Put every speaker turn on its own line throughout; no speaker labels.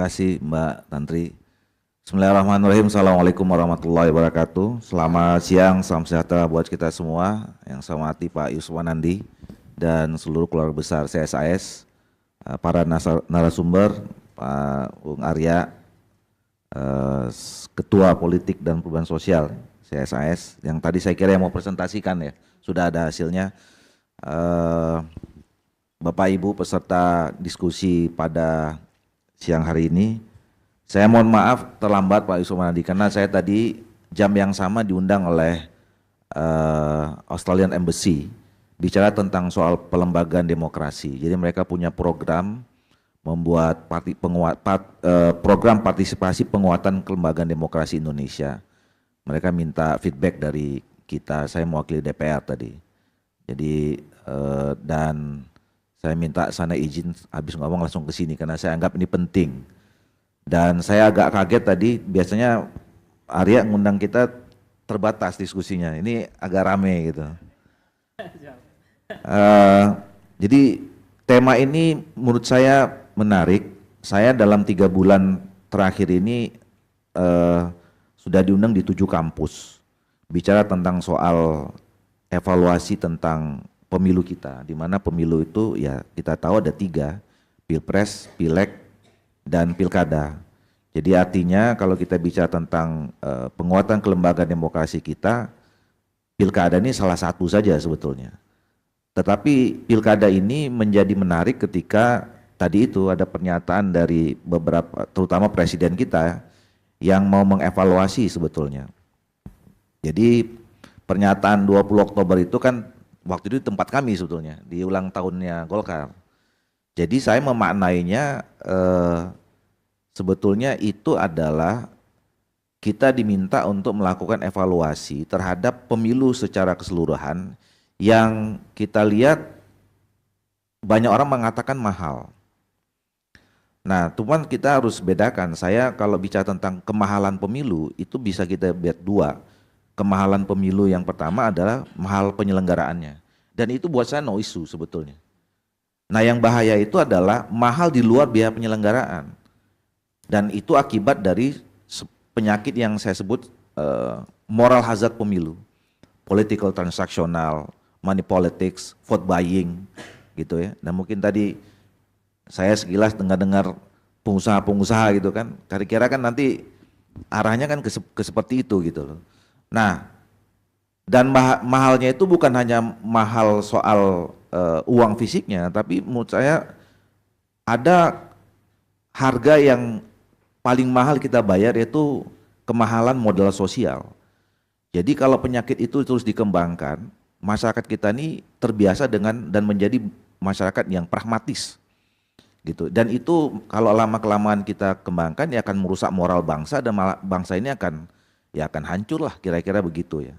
kasih Mbak Tantri. Bismillahirrahmanirrahim. Assalamualaikum warahmatullahi wabarakatuh. Selamat siang, salam sejahtera buat kita semua. Yang saya hormati Pak Yusuf Nandi dan seluruh keluarga besar CSIS, para narasumber, Pak Bung Arya, Ketua Politik dan Perubahan Sosial CSIS, yang tadi saya kira yang mau presentasikan ya, sudah ada hasilnya. Bapak Ibu peserta diskusi pada siang hari ini, saya mohon maaf terlambat Pak Yusuf Nandi karena saya tadi jam yang sama diundang oleh Australian Embassy bicara tentang soal pelembagaan demokrasi. Jadi mereka punya program membuat program partisipasi penguatan kelembagaan demokrasi Indonesia. Mereka minta feedback dari kita, saya mewakili DPR tadi. Jadi dan saya minta sana izin habis ngomong langsung ke sini karena saya anggap ini penting. Dan saya agak kaget tadi, biasanya Arya ngundang kita terbatas diskusinya, ini agak rame gitu. Jadi tema ini menurut saya menarik. Saya dalam 3 bulan terakhir ini sudah diundang di 7 kampus bicara tentang soal evaluasi tentang pemilu kita, di mana pemilu itu ya kita tahu ada 3, Pilpres, Pileg, dan Pilkada. Jadi artinya kalau kita bicara tentang penguatan kelembagaan demokrasi kita, Pilkada ini salah satu saja sebetulnya. Tetapi Pilkada ini menjadi menarik ketika tadi itu ada pernyataan dari beberapa, terutama presiden kita, yang mau mengevaluasi sebetulnya. Jadi pernyataan 20 Oktober itu kan waktu itu di tempat kami sebetulnya, di ulang tahunnya Golkar. Jadi saya memaknainya sebetulnya itu adalah kita diminta untuk melakukan evaluasi terhadap pemilu secara keseluruhan yang kita lihat banyak orang mengatakan mahal. Nah, cuman kita harus bedakan, saya kalau bicara tentang kemahalan pemilu itu bisa kita lihat 2. Kemahalan pemilu yang pertama adalah mahal penyelenggaraannya. Dan itu buat saya no issue sebetulnya. Nah yang bahaya itu adalah mahal di luar biaya penyelenggaraan. Dan itu akibat dari penyakit yang saya sebut moral hazard pemilu. Political transactional, money politics, vote buying gitu ya. Dan mungkin tadi saya sekilas dengar pengusaha-pengusaha gitu kan. Kira-kira kan nanti arahnya kan ke seperti itu gitu loh. Nah, dan mahalnya itu bukan hanya mahal soal uang fisiknya, tapi menurut saya ada harga yang paling mahal kita bayar yaitu kemahalan modal sosial. Jadi kalau penyakit itu terus dikembangkan, masyarakat kita ini terbiasa dengan dan menjadi masyarakat yang pragmatis gitu. Dan itu kalau lama-kelamaan kita kembangkan ya akan merusak moral bangsa dan bangsa ini akan hancur lah, kira-kira begitu ya.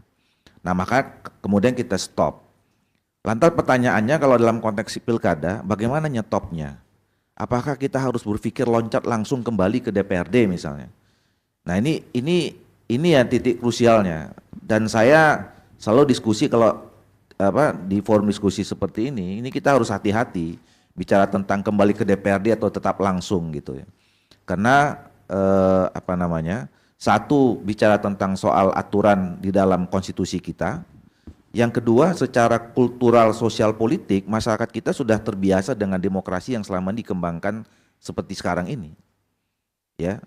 Nah maka kemudian kita stop. Lantas pertanyaannya kalau dalam konteks pilkada, bagaimana nyetopnya? Apakah kita harus berpikir loncat langsung kembali ke DPRD misalnya? Nah ini yang titik krusialnya. Dan saya selalu diskusi kalau di forum diskusi seperti ini kita harus hati-hati bicara tentang kembali ke DPRD atau tetap langsung gitu ya. Karena satu, bicara tentang soal aturan di dalam konstitusi kita. Yang kedua, secara kultural sosial politik, masyarakat kita sudah terbiasa dengan demokrasi yang selama ini dikembangkan seperti sekarang ini. Ya,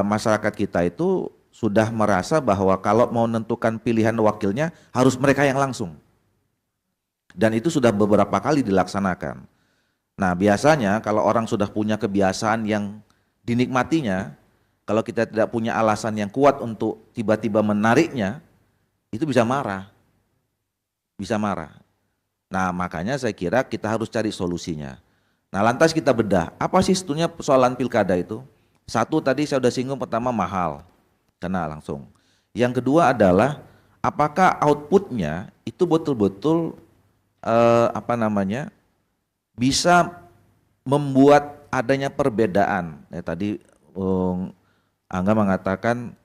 masyarakat kita itu sudah merasa bahwa kalau mau menentukan pilihan wakilnya harus mereka yang langsung. Dan itu sudah beberapa kali dilaksanakan. Nah, biasanya kalau orang sudah punya kebiasaan yang dinikmatinya, kalau kita tidak punya alasan yang kuat untuk tiba-tiba menariknya, itu bisa marah. Bisa marah. Nah makanya saya kira kita harus cari solusinya. Nah lantas kita bedah, apa sih sebetulnya persoalan pilkada itu? Satu tadi saya sudah singgung, pertama mahal, kena langsung. Yang kedua adalah apakah outputnya itu betul-betul bisa membuat adanya perbedaan. Ya, tadi Angga mengatakan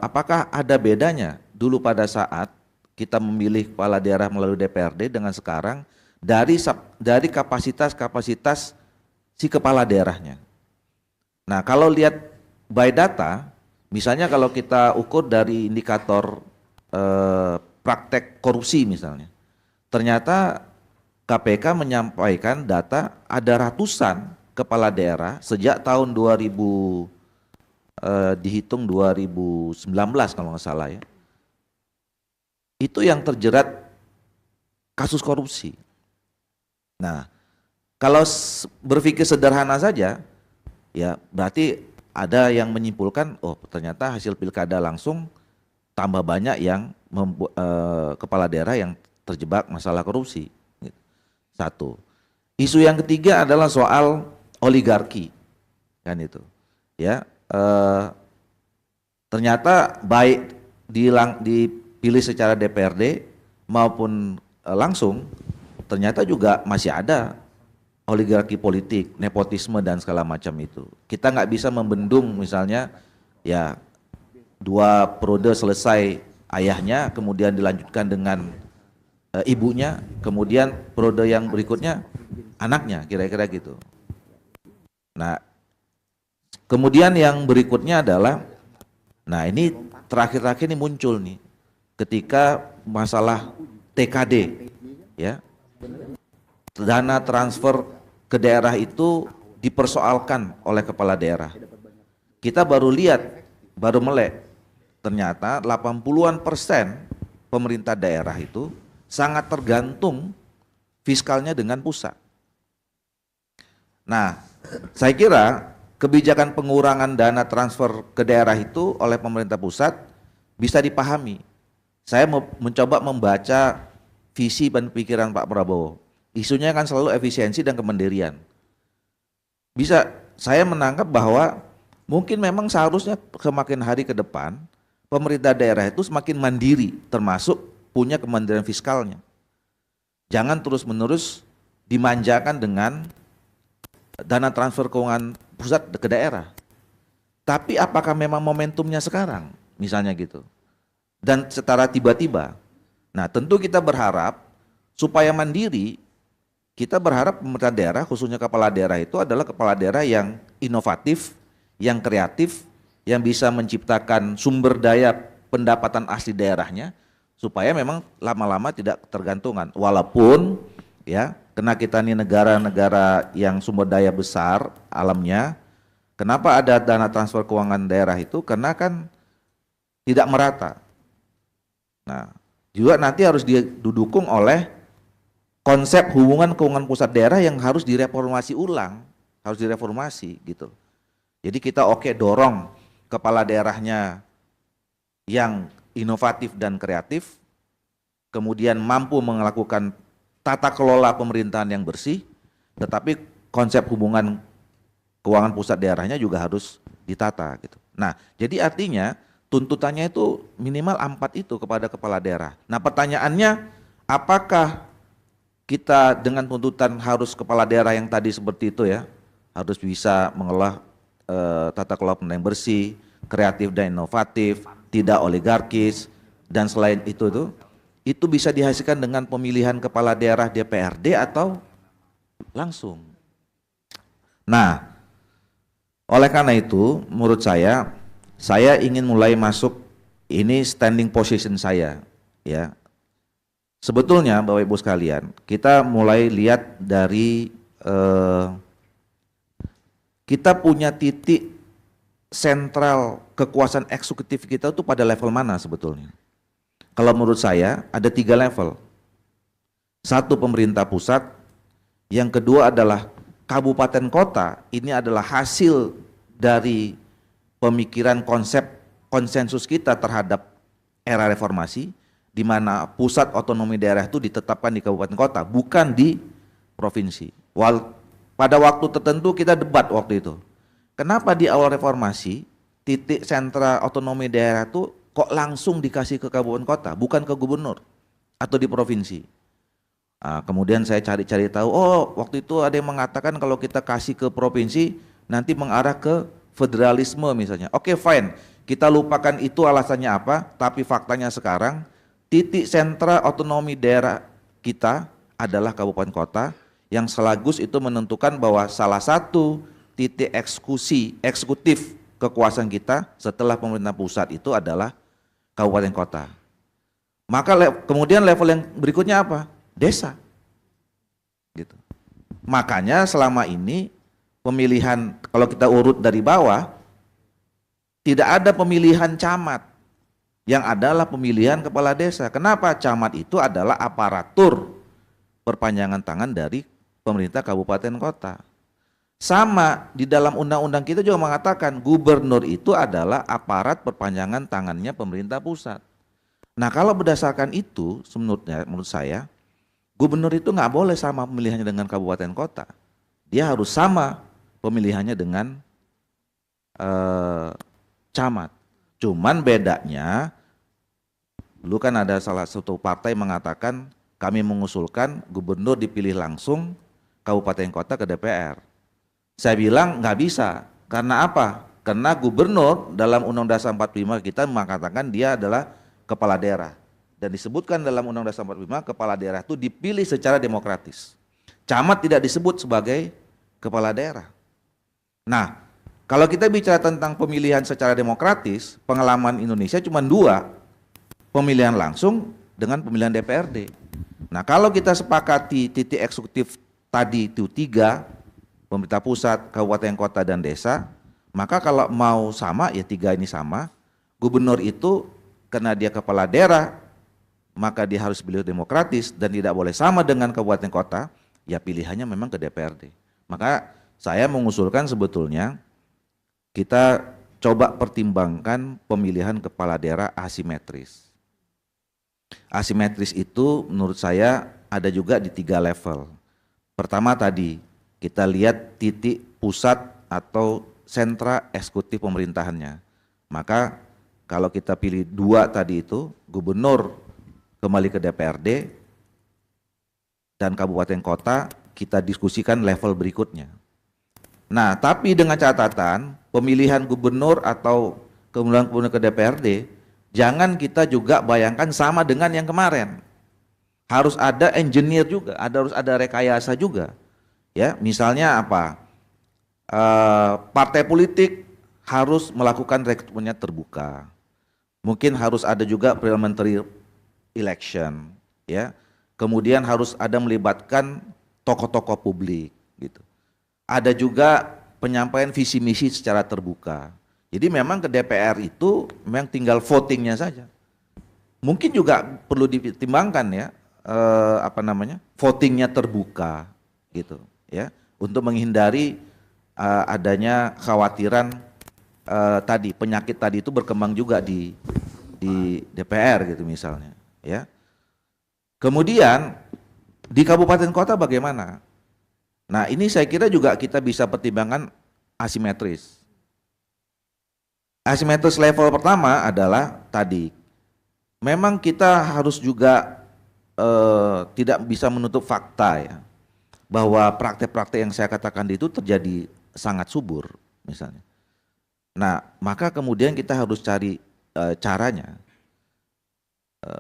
apakah ada bedanya dulu pada saat kita memilih kepala daerah melalui DPRD dengan sekarang dari kapasitas si kepala daerahnya. Nah, kalau lihat by data, misalnya kalau kita ukur dari indikator praktek korupsi misalnya, ternyata KPK menyampaikan data ada ratusan kepala daerah sejak tahun 2000 dihitung 2019 kalau nggak salah ya, itu yang terjerat kasus korupsi. Nah, kalau berpikir sederhana saja, ya berarti ada yang menyimpulkan, oh ternyata hasil pilkada langsung tambah banyak yang kepala daerah yang terjebak masalah korupsi. Satu. Isu yang ketiga adalah soal oligarki, kan itu. Ya, ternyata baik dipilih secara DPRD maupun langsung, ternyata juga masih ada oligarki politik, nepotisme dan segala macam itu. Kita nggak bisa membendung misalnya ya 2 periode selesai ayahnya, kemudian dilanjutkan dengan ibunya, kemudian periode yang berikutnya anaknya, kira-kira gitu. Nah, kemudian yang berikutnya adalah, nah ini terakhir-terakhir ini muncul nih, ketika masalah TKD, ya, dana transfer ke daerah itu dipersoalkan oleh kepala daerah. Kita baru lihat, baru melek, ternyata 80-an% pemerintah daerah itu sangat tergantung fiskalnya dengan pusat. Nah, saya kira kebijakan pengurangan dana transfer ke daerah itu oleh pemerintah pusat bisa dipahami. Saya mencoba membaca visi dan pikiran Pak Prabowo. Isunya kan selalu efisiensi dan kemandirian. Bisa saya menangkap bahwa mungkin memang seharusnya semakin hari ke depan pemerintah daerah itu semakin mandiri, termasuk punya kemandirian fiskalnya. Jangan terus-menerus dimanjakan dengan dana transfer keuangan pusat ke daerah. Tapi apakah memang momentumnya sekarang, misalnya gitu. Dan secara tiba-tiba. Nah, tentu kita berharap supaya mandiri, kita berharap pemerintah daerah, khususnya kepala daerah itu adalah kepala daerah yang inovatif, yang kreatif, yang bisa menciptakan sumber daya pendapatan asli daerahnya, supaya memang lama-lama tidak ketergantungan. Walaupun ya, karena kita ini negara-negara yang sumber daya besar alamnya, kenapa ada dana transfer keuangan daerah itu? Karena kan tidak merata. Nah, juga nanti harus didukung oleh konsep hubungan keuangan pusat daerah yang harus direformasi ulang, harus direformasi gitu. Jadi kita dorong kepala daerahnya yang inovatif dan kreatif, kemudian mampu melakukan tata kelola pemerintahan yang bersih, tetapi konsep hubungan keuangan pusat daerahnya juga harus ditata gitu. Nah, jadi artinya tuntutannya itu minimal 4 itu kepada kepala daerah. Nah, pertanyaannya apakah kita dengan tuntutan harus kepala daerah yang tadi seperti itu ya, harus bisa mengelola tata kelola pemerintahan yang bersih, kreatif dan inovatif, tidak oligarkis, dan selain itu bisa dihasilkan dengan pemilihan kepala daerah DPRD atau langsung. Nah, oleh karena itu menurut saya ingin mulai masuk, ini standing position saya ya. Sebetulnya Bapak Ibu sekalian, kita mulai lihat dari kita punya titik sentral kekuasaan eksekutif kita itu pada level mana sebetulnya? Kalau menurut saya ada 3 level. 1 pemerintah pusat, yang kedua adalah kabupaten kota. Ini adalah hasil dari pemikiran konsep konsensus kita terhadap era reformasi, di mana pusat otonomi daerah itu ditetapkan di kabupaten kota, bukan di provinsi. Pada waktu tertentu kita debat waktu itu. Kenapa di awal reformasi titik sentra otonomi daerah itu kok langsung dikasih ke kabupaten kota, bukan ke gubernur atau di provinsi? Nah, kemudian saya cari-cari tahu, oh waktu itu ada yang mengatakan kalau kita kasih ke provinsi nanti mengarah ke federalisme misalnya. Oke, fine, kita lupakan itu alasannya apa, tapi faktanya sekarang titik sentra otonomi daerah kita adalah kabupaten kota, yang sekaligus itu menentukan bahwa salah satu titik eksekutif kekuasaan kita setelah pemerintah pusat itu adalah kabupaten kota. Maka kemudian level yang berikutnya apa? Desa. Gitu. Makanya selama ini pemilihan, kalau kita urut dari bawah, tidak ada pemilihan camat, yang adalah pemilihan kepala desa. Kenapa? Camat itu adalah aparatur perpanjangan tangan dari pemerintah kabupaten kota. Sama di dalam undang-undang kita juga mengatakan gubernur itu adalah aparat perpanjangan tangannya pemerintah pusat. Nah kalau berdasarkan itu, menurut saya, gubernur itu nggak boleh sama pemilihannya dengan kabupaten kota. Dia harus sama pemilihannya dengan camat. Cuman bedanya, dulu kan ada salah satu partai mengatakan kami mengusulkan gubernur dipilih langsung kabupaten kota ke DPR. Saya bilang nggak bisa. Karena apa? Karena gubernur dalam Undang-Undang Dasar 45 kita mengatakan dia adalah kepala daerah. Dan disebutkan dalam Undang-Undang Dasar 45 kepala daerah itu dipilih secara demokratis. Camat tidak disebut sebagai kepala daerah. Nah, kalau kita bicara tentang pemilihan secara demokratis, pengalaman Indonesia cuma dua, pemilihan langsung dengan pemilihan DPRD. Nah, kalau kita sepakati titik eksekutif tadi itu 3, pemerintah pusat, kabupaten kota, dan desa, maka kalau mau sama, ya 3 ini sama. Gubernur itu karena dia kepala daerah, maka dia harus beliau demokratis dan tidak boleh sama dengan kabupaten kota, ya pilihannya memang ke DPRD. Maka saya mengusulkan sebetulnya kita coba pertimbangkan pemilihan kepala daerah asimetris. Asimetris itu menurut saya ada juga di 3 level. Pertama tadi, kita lihat titik pusat atau sentra eksekutif pemerintahannya. Maka kalau kita pilih 2 tadi itu, gubernur kembali ke DPRD dan kabupaten kota, kita diskusikan level berikutnya. Nah, tapi dengan catatan pemilihan gubernur atau kemudian gubernur ke DPRD, jangan kita juga bayangkan sama dengan yang kemarin. Harus ada engineer juga, harus ada rekayasa juga. Ya, misalnya apa? Partai politik harus melakukan rekrutmennya terbuka. Mungkin harus ada juga parliamentary election, ya. Kemudian harus ada melibatkan tokoh-tokoh publik, gitu. Ada juga penyampaian visi misi secara terbuka. Jadi memang ke DPR itu memang tinggal votingnya saja. Mungkin juga perlu dipertimbangkan ya, votingnya terbuka, gitu. Ya, untuk menghindari adanya khawatiran tadi penyakit tadi itu berkembang juga di DPR gitu misalnya, ya. Kemudian di kabupaten kota bagaimana? Nah, ini saya kira juga kita bisa pertimbangkan asimetris. Asimetris level pertama adalah tadi memang kita harus juga tidak bisa menutup fakta ya, bahwa praktek-praktek yang saya katakan itu terjadi sangat subur misalnya. Nah, maka kemudian kita harus cari caranya.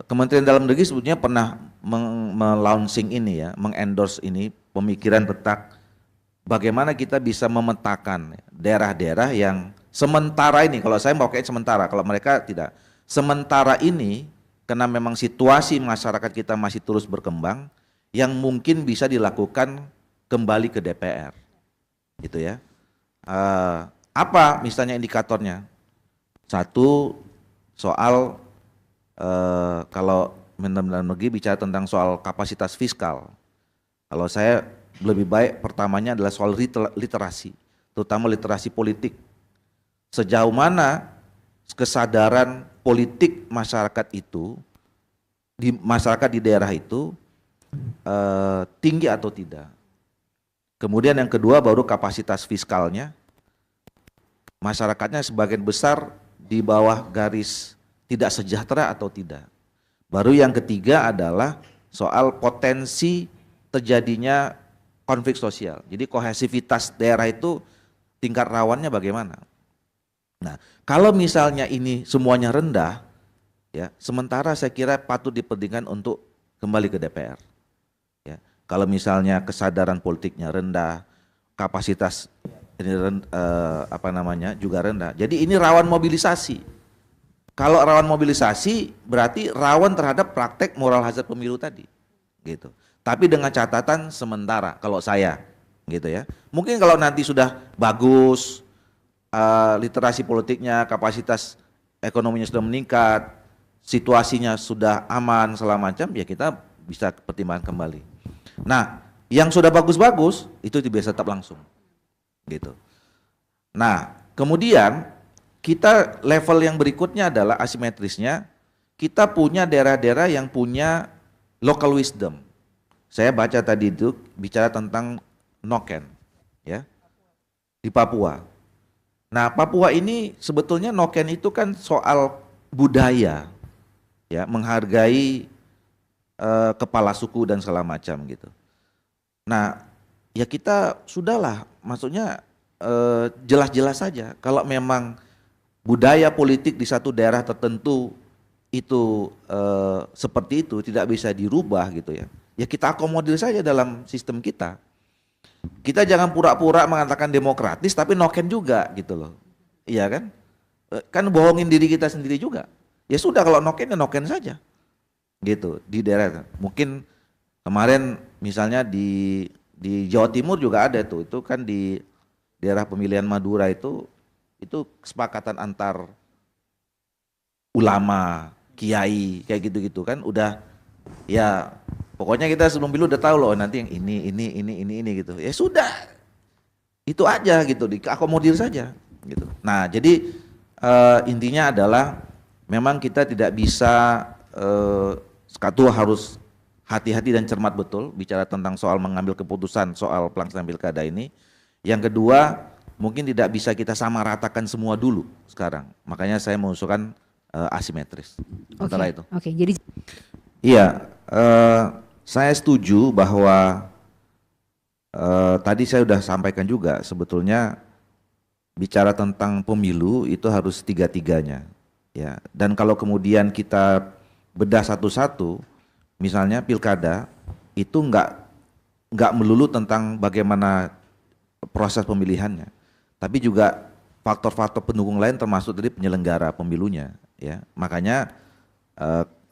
Kementerian Dalam Negeri sebetulnya pernah melaunching ini ya, mengendorse ini pemikiran tentang bagaimana kita bisa memetakan daerah-daerah yang sementara ini, kalau saya mau pakai sementara, kalau mereka tidak. Sementara ini karena memang situasi masyarakat kita masih terus berkembang, yang mungkin bisa dilakukan kembali ke DPR, gitu ya. Apa misalnya indikatornya? Satu, soal kalau Dalam Negeri bicara tentang soal kapasitas fiskal. Kalau saya lebih baik pertamanya adalah soal literasi, terutama literasi politik. Sejauh mana kesadaran politik masyarakat itu, masyarakat di daerah itu tinggi atau tidak. Kemudian yang kedua baru kapasitas fiskalnya, masyarakatnya sebagian besar di bawah garis tidak sejahtera atau tidak. Baru yang ketiga adalah soal potensi terjadinya konflik sosial. Jadi kohesivitas daerah itu tingkat rawannya bagaimana. Nah, kalau misalnya ini semuanya rendah, ya, sementara saya kira patut dipertimbangkan untuk kembali ke DPR. Ya, kalau misalnya kesadaran politiknya rendah, kapasitas juga rendah. Jadi ini rawan mobilisasi. Kalau rawan mobilisasi berarti rawan terhadap praktek moral hazard pemilu tadi, gitu. Tapi dengan catatan sementara kalau saya, gitu ya. Mungkin kalau nanti sudah bagus, literasi politiknya, kapasitas ekonominya sudah meningkat, situasinya sudah aman segala macam, ya kita bisa pertimbangkan kembali. Nah, yang sudah bagus-bagus itu bisa tetap langsung, gitu. Nah, kemudian kita level yang berikutnya adalah asimetrisnya. Kita punya daerah-daerah yang punya local wisdom. Saya baca tadi itu bicara tentang Noken, ya, di Papua. Nah, Papua ini sebetulnya Noken itu kan soal budaya, ya, menghargai kepala suku dan segala macam gitu. Nah, ya kita sudahlah, maksudnya jelas-jelas saja kalau memang budaya politik di satu daerah tertentu itu seperti itu tidak bisa dirubah gitu ya. Ya kita akomodir saja dalam sistem kita. Kita jangan pura-pura mengatakan demokratis tapi noken juga gitu loh. Iya kan? Kan bohongin diri kita sendiri juga. Ya sudah kalau noken ya noken saja. Gitu di daerah. Mungkin kemarin misalnya di Jawa Timur juga ada tuh. Itu kan di daerah pemilihan Madura itu kesepakatan antar ulama, kiai kayak gitu-gitu kan udah ya pokoknya kita sebelum pilu udah tahu loh nanti yang ini gitu. Ya sudah. Itu aja gitu, diakomodir saja gitu. Nah, jadi intinya adalah memang kita tidak bisa satu harus hati-hati dan cermat betul bicara tentang soal mengambil keputusan soal pelaksanaan pilkada ini. Yang kedua, mungkin tidak bisa kita sama ratakan semua dulu sekarang. Makanya saya mengusulkan asimetris. Setelah itu.
Oke, jadi
iya, saya setuju bahwa tadi saya sudah sampaikan juga sebetulnya bicara tentang pemilu itu harus tiga-tiganya, ya. Dan kalau kemudian kita bedah satu-satu, misalnya pilkada itu nggak melulu tentang bagaimana proses pemilihannya, tapi juga faktor-faktor pendukung lain termasuk dari penyelenggara pemilunya, ya. Makanya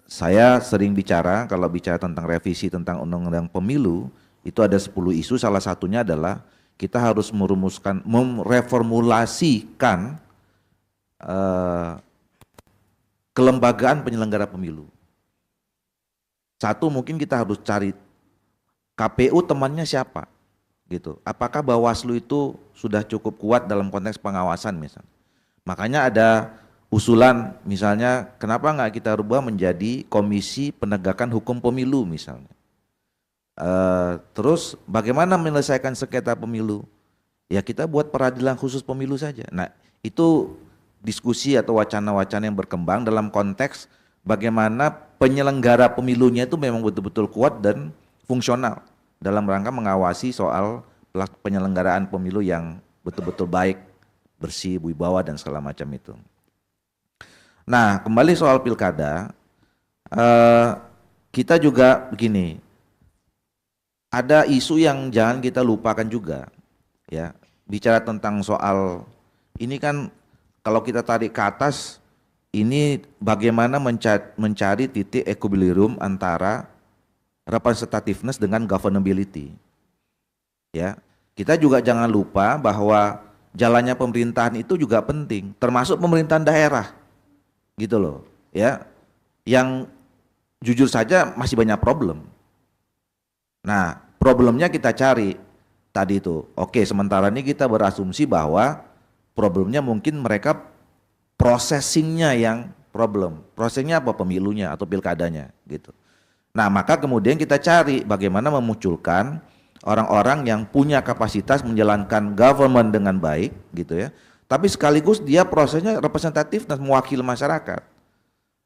saya sering bicara kalau bicara tentang revisi tentang undang-undang pemilu itu ada 10 isu, salah satunya adalah kita harus mereformulasikan kelembagaan penyelenggara pemilu. Satu, mungkin kita harus cari KPU temannya siapa gitu. Apakah Bawaslu itu sudah cukup kuat dalam konteks pengawasan misalnya. Makanya ada usulan misalnya kenapa nggak kita rubah menjadi Komisi Penegakan Hukum Pemilu misalnya. Terus bagaimana menyelesaikan sengketa pemilu? Ya kita buat peradilan khusus pemilu saja. Nah itu diskusi atau wacana-wacana yang berkembang dalam konteks bagaimana penyelenggara pemilunya itu memang betul-betul kuat dan fungsional dalam rangka mengawasi soal penyelenggaraan pemilu yang betul-betul baik, bersih, wibawa dan segala macam itu. Nah, kembali soal pilkada, kita juga begini, ada isu yang jangan kita lupakan juga, ya. Bicara tentang soal ini kan kalau kita tarik ke atas, ini bagaimana mencari titik equilibrium antara representativeness dengan governability. Ya, kita juga jangan lupa bahwa jalannya pemerintahan itu juga penting, termasuk pemerintahan daerah, gitu loh, ya, yang jujur saja masih banyak problem. Nah, problemnya kita cari tadi itu. Oke, sementara ini kita berasumsi bahwa problemnya mungkin mereka processingnya yang problem. Prosesnya apa? Pemilunya atau pilkadanya, gitu. Nah, maka kemudian kita cari bagaimana memunculkan orang-orang yang punya kapasitas menjalankan government dengan baik, gitu ya. Tapi sekaligus dia prosesnya representatif dan mewakili masyarakat.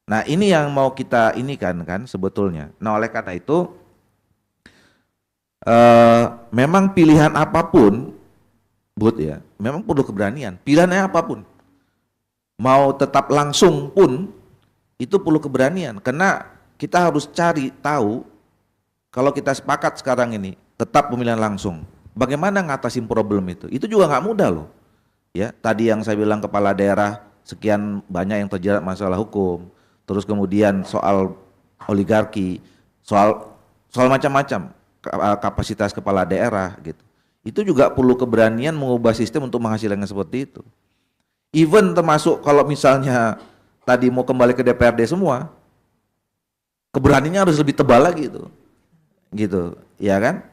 Nah, ini yang mau kita ini kan sebetulnya. Nah, oleh karena itu memang pilihan apapun, Bud ya, memang perlu keberanian. Pilihannya apapun, mau tetap langsung pun itu perlu keberanian karena kita harus cari tahu kalau kita sepakat sekarang ini tetap pemilihan langsung. bagaimana ngatasin problem itu? Itu juga nggak mudah loh. Ya, tadi yang saya bilang kepala daerah sekian banyak yang terjerat masalah hukum, terus kemudian soal oligarki, soal macam-macam kapasitas kepala daerah gitu. Itu juga perlu keberanian mengubah sistem untuk menghasilkan seperti itu. Even termasuk kalau misalnya tadi mau kembali ke DPRD semua, keberaniannya harus lebih tebal lagi gitu, ya kan?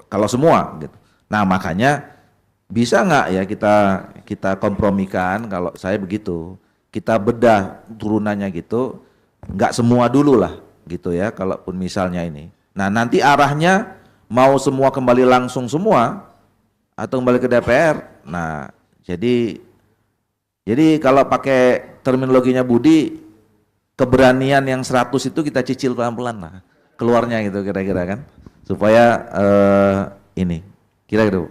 Kalau semua gitu. Nah makanya bisa nggak ya kita kompromikan kalau saya begitu, kita bedah turunannya gitu, nggak semua dulu lah gitu ya, kalaupun misalnya ini. Nah nanti arahnya mau semua kembali langsung semua atau kembali ke DPR. Nah jadi kalau pakai terminologinya Budi, keberanian yang 100 itu kita cicil pelan-pelan lah keluarnya gitu kira-kira kan, supaya ini kira-kira